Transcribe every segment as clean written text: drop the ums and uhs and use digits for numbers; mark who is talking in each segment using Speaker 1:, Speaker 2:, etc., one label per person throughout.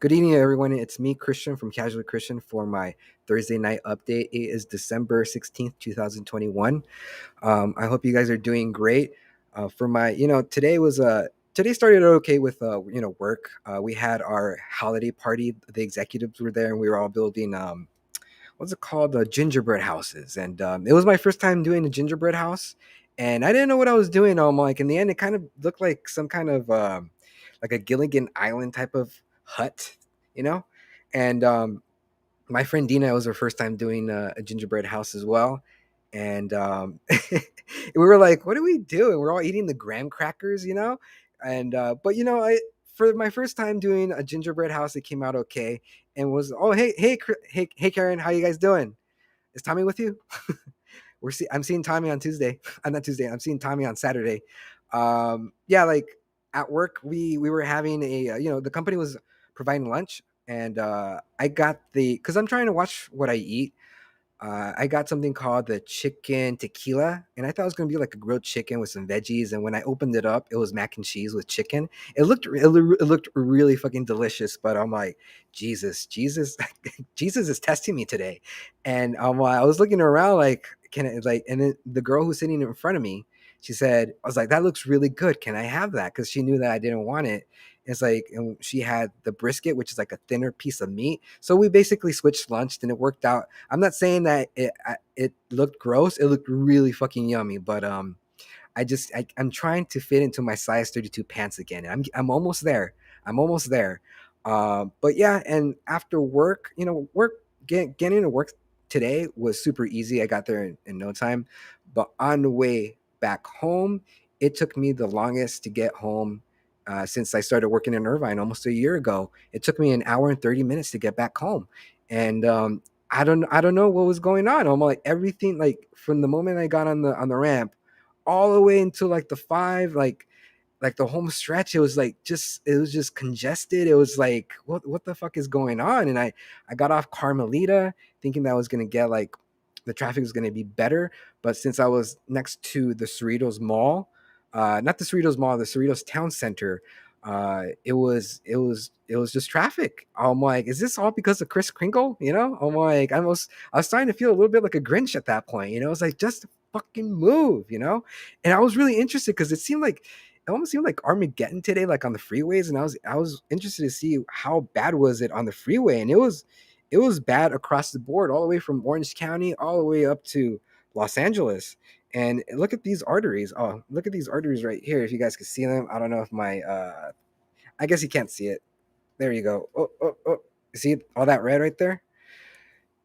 Speaker 1: Good evening, everyone. It's me, Christian from Casual Christian, for my Thursday night update. It is December 16th, 2021. I hope you guys are doing great. For my, today started okay with work. We had our holiday party. The executives were there, and we were all building what's it called, the gingerbread houses. And it was my first time doing a gingerbread house, and I didn't know what I was doing. Like in the end, it kind of looked like some kind of like a Gilligan Island type of hut, you know. And my friend Dina, it was her first time doing a gingerbread house as well. And we were like, what do we do? And we're all eating the graham crackers, you know? And but I for my first time doing a gingerbread house, it came out okay. And was, oh, hey Karen, how you guys doing? Is Tommy with you? I'm seeing Tommy on Tuesday. I'm not Tuesday. I'm seeing Tommy on Saturday. Yeah, like at work, we were having the company was providing lunch, and I got because I'm trying to watch what I eat. I got something called the chicken tequila, and I thought it was gonna be like a grilled chicken with some veggies. And when I opened it up, it was mac and cheese with chicken. It looked really fucking delicious. But I'm like, Jesus, Jesus is testing me today. And I was looking around like, can I like? And then the girl who's sitting in front of me, she said, I was like, that looks really good. Can I have that? Because she knew that I didn't want it. It's like, and she had the brisket, which is like a thinner piece of meat. So we basically switched lunch, and it worked out. I'm not saying that it looked gross. It looked really fucking yummy, but I'm trying to fit into my size 32 pants again. And I'm almost there. I'm almost there. But yeah, and after work, getting to work today was super easy. I got there in no time. But on the way back home, it took me the longest to get home since I started working in Irvine almost a year ago. It took me an hour and 30 minutes to get back home. And I don't know what was going on. I'm like, everything, like from the moment I got on the ramp all the way into like the five, like the home stretch, it was just congested. It was like, what the fuck is going on? And I got off Carmelita thinking that I was gonna get like the traffic was gonna be better. But since I was next to the Cerritos Mall, not the Cerritos Mall, the Cerritos Town Center, it was just traffic. I'm like, is this all because of Chris Kringle? I'm like, I was starting to feel a little bit like a Grinch at that point. It's like, just fucking move. And I was really interested because it almost seemed like Armageddon today, like on the freeways. And I was interested to see how bad was it on the freeway. And it was bad across the board, all the way from Orange County all the way up to Los Angeles. And look at these arteries. Oh, look at these arteries right here. If you guys can see them, I don't know if my I guess you can't see it. There you go. Oh. You see all that red right there?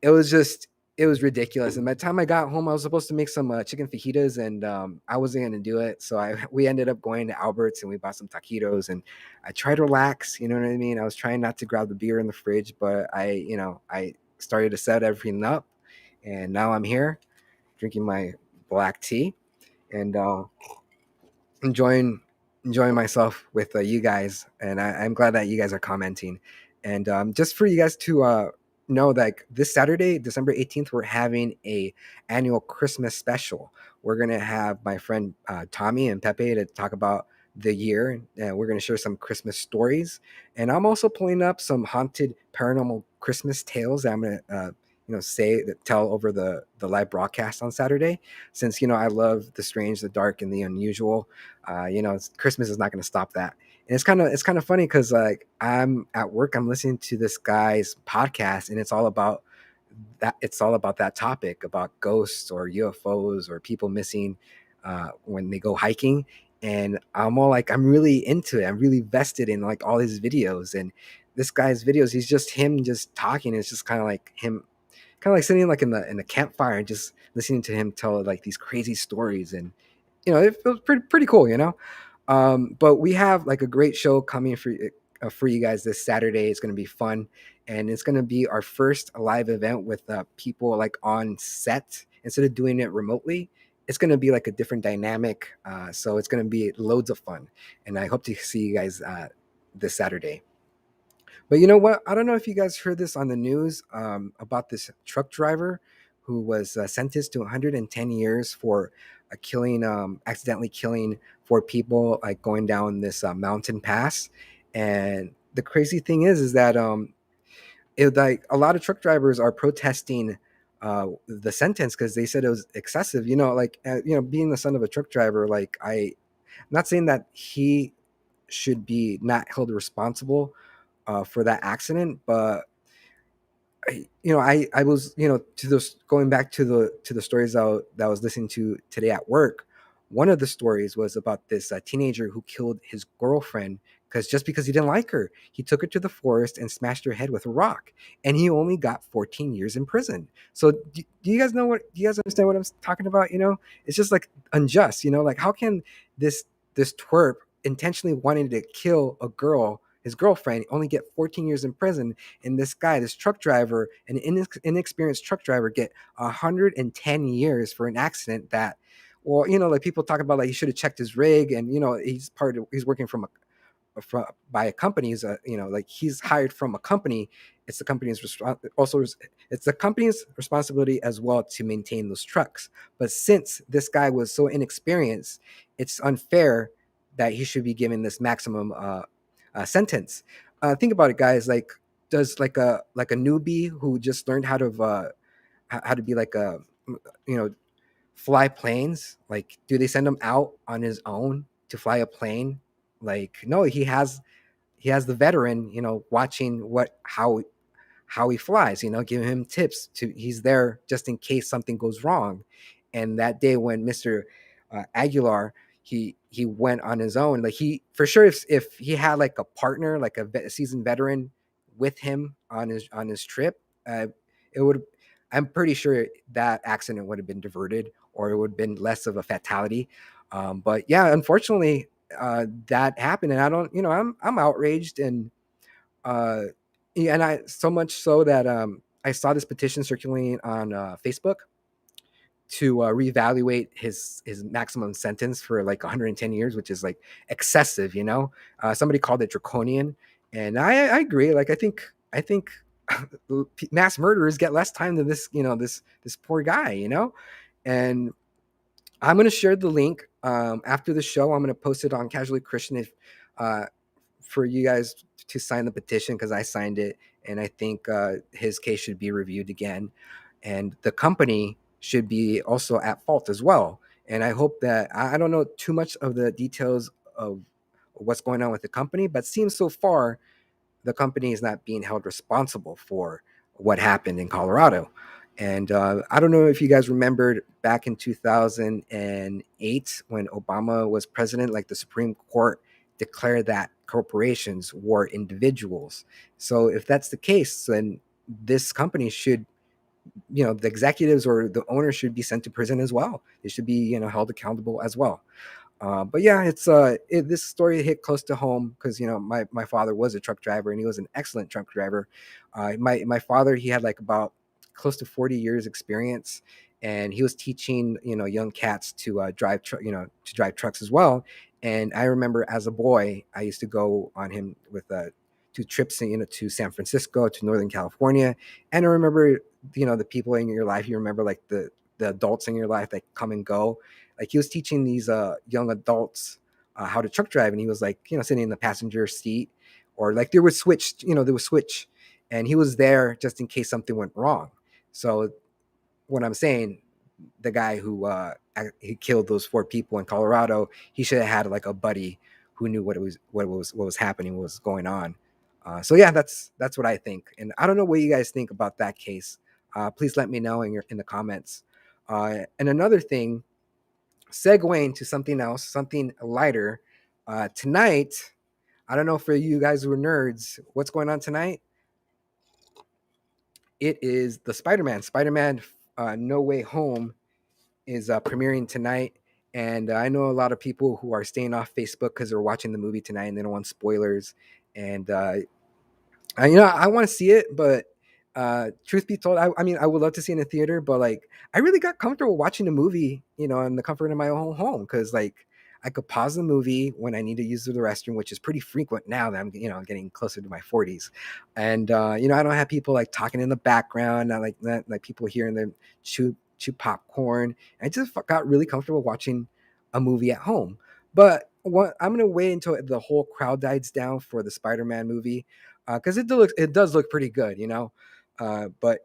Speaker 1: It was ridiculous. And by the time I got home, I was supposed to make some chicken fajitas, and I wasn't going to do it. So we ended up going to Albert's, and we bought some taquitos, and I tried to relax. You know what I mean? I was trying not to grab the beer in the fridge, but I started to set everything up, and now I'm here drinking my black tea and enjoying enjoying myself with you guys. And I'm glad that you guys are commenting. And just for you guys to know that this Saturday, December 18th, we're having a annual Christmas special. We're gonna have my friend Tommy and Pepe to talk about the year, and we're gonna share some Christmas stories. And I'm also pulling up some haunted paranormal Christmas tales that I'm gonna tell over the live broadcast on Saturday. Since I love the strange, the dark, and the unusual. Christmas is not going to stop that. And it's kind of funny because like I'm at work, I'm listening to this guy's podcast, and it's all about that topic about ghosts or UFOs or people missing when they go hiking. And I'm all like, I'm really into it. I'm really vested in like all his videos. And this guy's videos, he's just him just talking. It's just kind of like sitting like in the campfire and just listening to him tell like these crazy stories. And it was pretty cool. But we have like a great show coming for you guys this Saturday. It's going to be fun, and it's going to be our first live event with people like on set instead of doing it remotely. It's going to be like a different dynamic, so it's going to be loads of fun, and I hope to see you guys this Saturday. But you know what? I don't know if you guys heard this on the news about this truck driver who was sentenced to 110 years for accidentally killing four people, like going down this mountain pass. And the crazy thing is that like a lot of truck drivers are protesting the sentence because they said it was excessive. Like being the son of a truck driver, like I'm not saying that he should be not held responsible for that accident, but I was, to this, going back to the stories that I was listening to today at work. One of the stories was about this teenager who killed his girlfriend because he didn't like her. He took her to the forest and smashed her head with a rock, and he only got 14 years in prison. So do you guys know what? Do you guys understand what I'm talking about? It's just like unjust. Like how can this twerp intentionally wanting to kill a girl, his girlfriend, only get 14 years in prison, and this guy, this truck driver, an inexperienced truck driver, get 110 years for an accident that, well, like people talk about, like he should have checked his rig, and he's working by a company's, like he's hired from a company. It's the company's also it's the company's responsibility as well to maintain those trucks. But since this guy was so inexperienced, it's unfair that he should be given this maximum sentence. Think about it, guys. Like, does like a newbie who just learned how to be like a you know fly planes, like do they send him out on his own to fly a plane? Like, no, he has the veteran, watching how he flies, giving him tips. He's there just in case something goes wrong. And that day when Mr. Aguilar, he went on his own, like he for sure, if he had like a partner, like a seasoned veteran with him on his trip, it would I'm pretty sure that accident would have been diverted, or it would have been less of a fatality. But yeah, unfortunately, that happened, and I don't, I'm outraged, and uh, yeah, and I so much so that I saw this petition circulating on Facebook to reevaluate his maximum sentence for like 110 years, which is like excessive. Somebody called it draconian, and I agree. Like I think mass murderers get less time than this poor guy. And I'm going to share the link after the show. I'm going to post it on Casually Christian if uh, for you guys to sign the petition, because I signed it, and I think his case should be reviewed again, and the company should be also at fault as well. And I hope that I don't know too much of the details of what's going on with the company, but seems so far the company is not being held responsible for what happened in Colorado. And I don't know if you guys remembered back in 2008 when Obama was president, like the Supreme Court declared that corporations were individuals. So if that's the case, then this company should, the executives or the owners should be sent to prison as well. They should be, held accountable as well. But yeah, this story hit close to home because my father was a truck driver, and he was an excellent truck driver. My father, he had like about close to 40 years experience, and he was teaching young cats to to drive trucks as well. And I remember as a boy, I used to go on him with two trips, to San Francisco, to Northern California. And I remember the people in your life. You remember like the adults in your life that come and go. Like he was teaching these young adults how to truck drive, and he was like sitting in the passenger seat, or like they would switch, and he was there just in case something went wrong. So what I'm saying, the guy who he killed those four people in Colorado, he should have had like a buddy who knew what was happening, what was going on. So yeah, that's what I think, and I don't know what you guys think about that case. Please let me know in the comments. And another thing, segueing to something else, something lighter. Tonight, I don't know, for you guys who are nerds, what's going on tonight? It is the Spider-Man No Way Home is premiering tonight. And I know a lot of people who are staying off Facebook because they're watching the movie tonight and they don't want spoilers. And I want to see it, but truth be told, I mean, I would love to see it in a theater, but like, I really got comfortable watching the movie, in the comfort of my own home, because like I could pause the movie when I need to use the restroom, which is pretty frequent now that I'm, getting closer to my 40s, and I don't have people like talking in the background, not like people hearing them chew popcorn. I just got really comfortable watching a movie at home. But I'm gonna wait until the whole crowd dies down for the Spider-Man movie, because it does look pretty good, but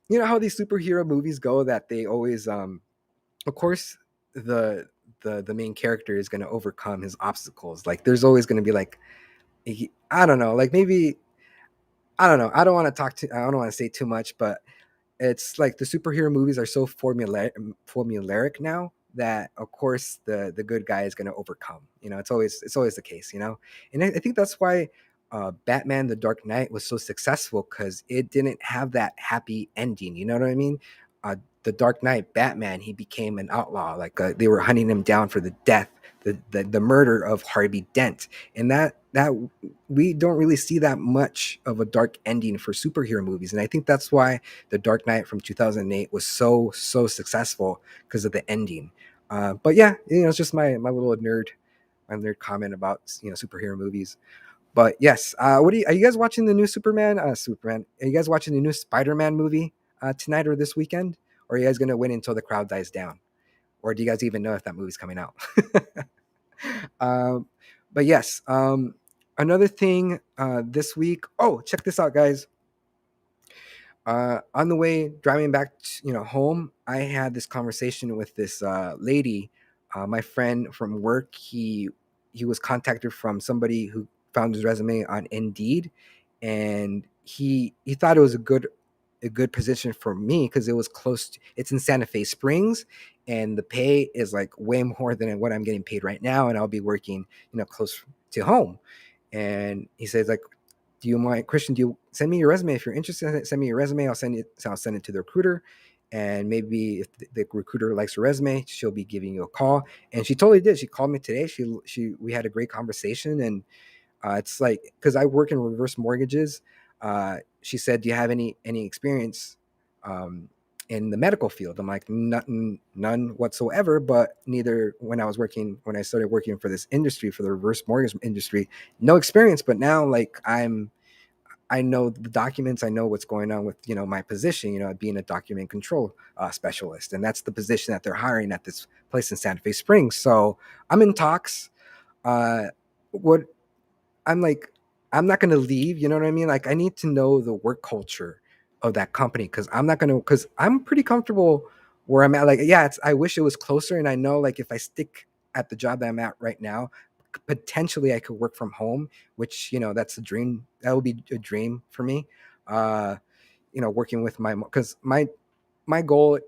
Speaker 1: you know how these superhero movies go, that they always, of course, the the main character is gonna overcome his obstacles. Like there's always gonna be like, I don't know, like maybe, I don't know. I don't want to say too much, but it's like the superhero movies are so formulaic now that of course the good guy is going to overcome. It's always the case. And I think that's why Batman: The Dark Knight was so successful, because it didn't have that happy ending. You know what I mean? The Dark Knight, Batman, he became an outlaw. Like they were hunting him down for the death, the murder of Harvey Dent, and that we don't really see that much of a dark ending for superhero movies. And I think that's why the Dark Knight from 2008 was so successful, because of the ending. But yeah, it's just my little nerd comment about superhero movies. But yes, are you guys watching the new Superman? Are you guys watching the new Spider-Man movie tonight or this weekend? Or are you guys gonna wait until the crowd dies down? Or do you guys even know if that movie's coming out? um, but yes, another thing this week. Oh, check this out, guys. On the way driving back, home, I had this conversation with this lady, my friend from work. He was contacted from somebody who found his resume on Indeed, and he thought it was a good position for me, because it was it's in Santa Fe Springs, and the pay is like way more than what I'm getting paid right now, and I'll be working close to home. And he says like, do you mind, Christian, do you send me your resume? If you're interested in it, send me your resume. I'll send it to the recruiter. And maybe if the recruiter likes your resume, she'll be giving you a call. And she totally did. She called me today. We had a great conversation. And it's like, because I work in reverse mortgages, she said, do you have any experience in the medical field? I'm like, none whatsoever. But neither when I started working for this industry, for the reverse mortgage industry, no experience. But now, like, I know the documents. I know what's going on with my position. Being a document control specialist, and that's the position that they're hiring at this place in Santa Fe Springs. So I'm in talks. What I'm like, I'm not going to leave. You know what I mean? Like, I need to know the work culture of that company, because I'm pretty comfortable where I'm at. Like, yeah, I wish it was closer. And I know, like, if I stick at the job that I'm at right now, potentially I could work from home, which, that's a dream. That would be a dream for me. Uh, working with because my goal,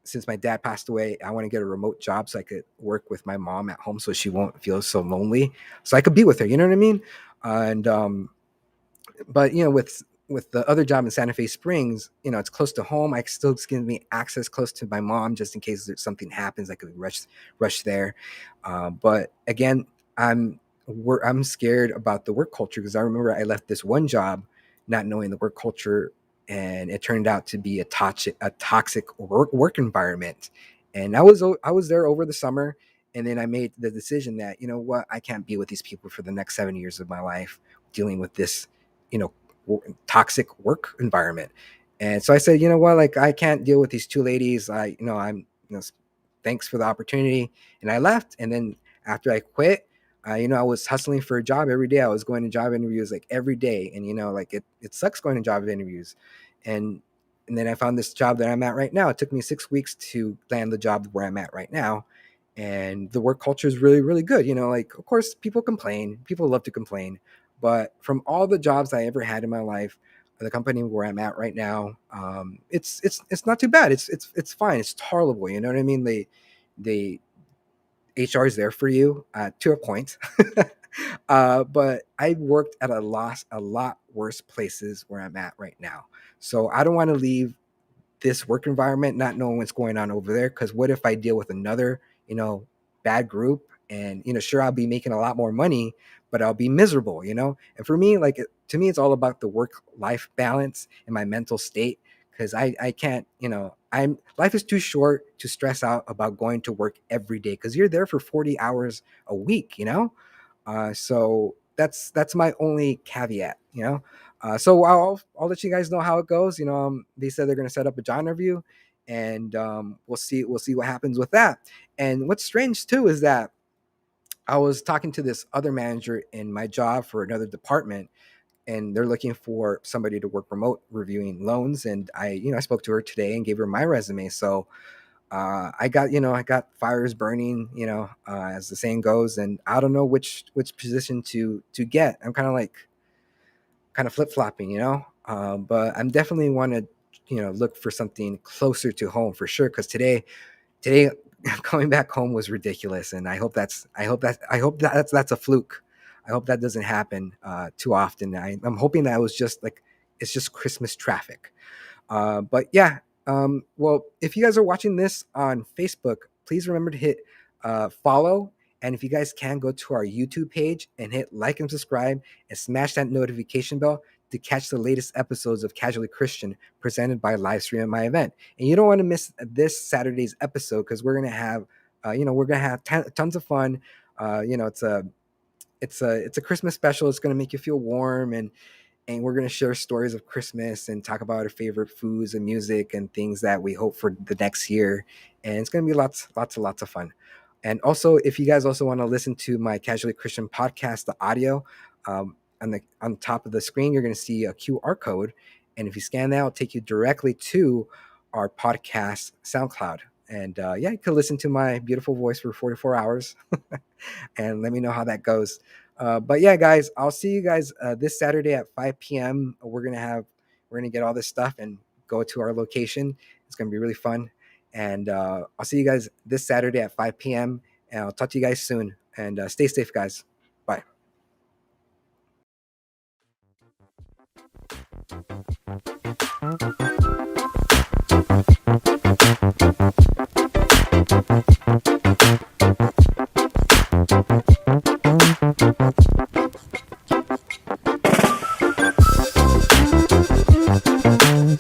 Speaker 1: since my dad passed away, I want to get a remote job so I could work with my mom at home, so she won't feel so lonely. So I could be with her. You know what I mean? And but with the other job in Santa Fe Springs, it's close to home. I still it's giving me access close to my mom, just in case something happens. I could rush there. But again, I'm scared about the work culture, because I remember I left this one job not knowing the work culture, and it turned out to be a toxic work environment. And I was there over the summer, and then I made the decision that, what, I can't be with these people for the next 7 years of my life, dealing with this, you know, toxic work environment. And so I said, what, like, I can't deal with these two ladies. Thanks for the opportunity. And I left. And then after I quit, I was hustling for a job every day. I was going to job interviews like every day. And, like it sucks going to job interviews. And, and then I found this job that I'm at right now. It took me 6 weeks to land the job where I'm at right now. And the work culture is really, really good. Like, of course, people love to complain, but from all the jobs I ever had in my life, the company where I'm at right now, it's not too bad. It's fine. It's tolerable. You know what I mean? They HR is there for you to a point. But I worked at a lot worse places where I'm at right now. So I don't want to leave this work environment not knowing what's going on over there, because what if I deal with another bad group, and sure, I'll be making a lot more money, but I'll be miserable. And for me, like, to me, it's all about the work life balance and my mental state, because I can't, I'm life is too short to stress out about going to work every day, because you're there for 40 hours a week. So that's my only caveat. So I'll let you guys know how it goes. They said they're going to set up a job interview, and we'll see what happens with that. And what's strange too is that I was talking to this other manager in my job for another department, and they're looking for somebody to work remote reviewing loans. And I spoke to her today and gave her my resume. So I got fires burning, as the saying goes, and I don't know which position to get. I'm kind of flip flopping, but I'm definitely want to, look for something closer to home for sure. Because today going back home was ridiculous, and I hope that's a fluke. I hope that doesn't happen too often. I'm hoping that was just like it's just Christmas traffic. But yeah, well, if you guys are watching this on Facebook, please remember to hit follow. And if you guys can, go to our YouTube page and hit like and subscribe and smash that notification bell to catch the latest episodes of Casually Christian presented by Livestream at my event. And you don't want to miss this Saturday's episode because we're gonna have, tons of fun. It's a Christmas special. It's gonna make you feel warm, and we're going to share stories of Christmas and talk about our favorite foods and music and things that we hope for the next year. And it's going to be lots of fun. And also, if you guys also want to listen to my Casually Christian podcast, the audio, on top of the screen, you're going to see a QR code, and if you scan that, it'll take you directly to our podcast SoundCloud. And yeah, you can listen to my beautiful voice for 44 hours and let me know how that goes. But yeah, guys, I'll see you guys this Saturday at 5 p.m. We're gonna get all this stuff and go to our location. It's gonna be really fun, and I'll see you guys this Saturday at 5 p.m. And I'll talk to you guys soon. And stay safe, guys. Bye.